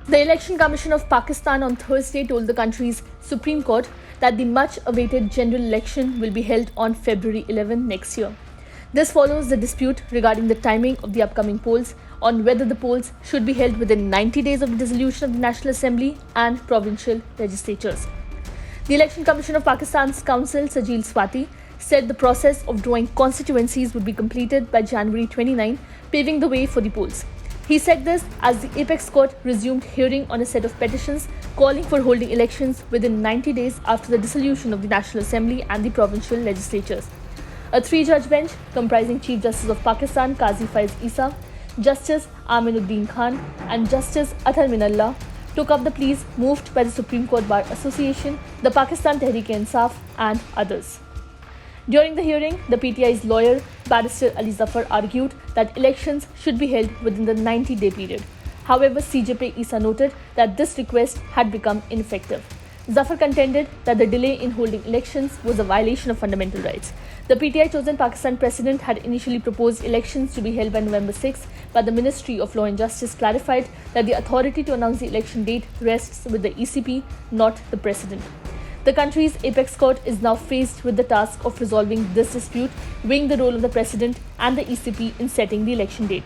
The Election Commission of Pakistan on Thursday told the country's Supreme Court that the much-awaited general election will be held on February 11 next year. This follows the dispute regarding the timing of the upcoming polls on whether the polls should be held within 90 days of the dissolution of the National Assembly and provincial legislatures. The Election Commission of Pakistan's counsel, Sajil Swati, said the process of drawing constituencies would be completed by January 29, paving the way for the polls. He said this as the Apex Court resumed hearing on a set of petitions calling for holding elections within 90 days after the dissolution of the National Assembly and the provincial legislatures. A three-judge bench comprising Chief Justice of Pakistan Qazi Faiz Isa, Justice Aminuddin Khan and Justice Athar Minallah took up the pleas moved by the Supreme Court Bar Association, the Pakistan Tehreek-e-Insaf and others. During the hearing, the PTI's lawyer, Barrister Ali Zafar, argued that elections should be held within the 90-day period. However, CJP Isa noted that this request had become ineffective. Zafar contended that the delay in holding elections was a violation of fundamental rights. The PTI chosen Pakistan president had initially proposed elections to be held by November 6, but the Ministry of Law and Justice clarified that the authority to announce the election date rests with the ECP, not the president. The country's Apex Court is now faced with the task of resolving this dispute, weighing the role of the president and the ECP in setting the election date.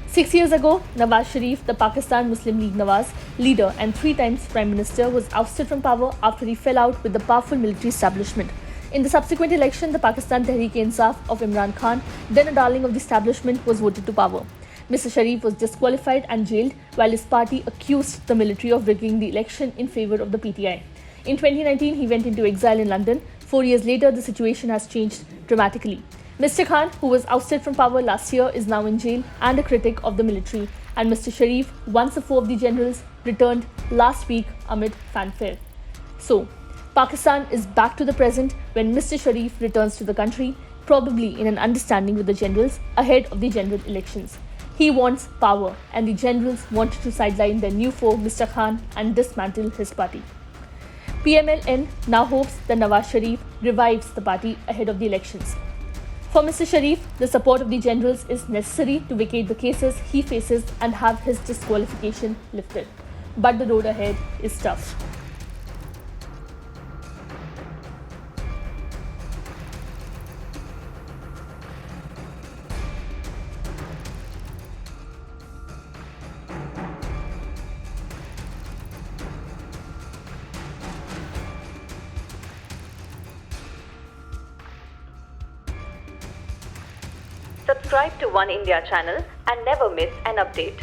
6 years ago, Nawaz Sharif, the Pakistan Muslim League Nawaz leader and 3 times Prime Minister, was ousted from power after he fell out with the powerful military establishment. In the subsequent election, the Pakistan Tehreek-e-Insaf of Imran Khan, then a darling of the establishment, was voted to power. Mr. Sharif was disqualified and jailed while his party accused the military of rigging the election in favour of the PTI. In 2019, he went into exile in London. 4 years later, the situation has changed dramatically. Mr. Khan, who was ousted from power last year, is now in jail and a critic of the military. And Mr. Sharif, once a foe of the generals, returned last week amid fanfare. So, Pakistan is back to the present when Mr. Sharif returns to the country, probably in an understanding with the generals ahead of the general elections. He wants power, and the generals wanted to sideline their new foe, Mr. Khan, and dismantle his party. PMLN now hopes that Nawaz Sharif revives the party ahead of the elections. For Mr. Sharif, the support of the generals is necessary to vacate the cases he faces and have his disqualification lifted. But the road ahead is tough. Subscribe to One India channel and never miss an update.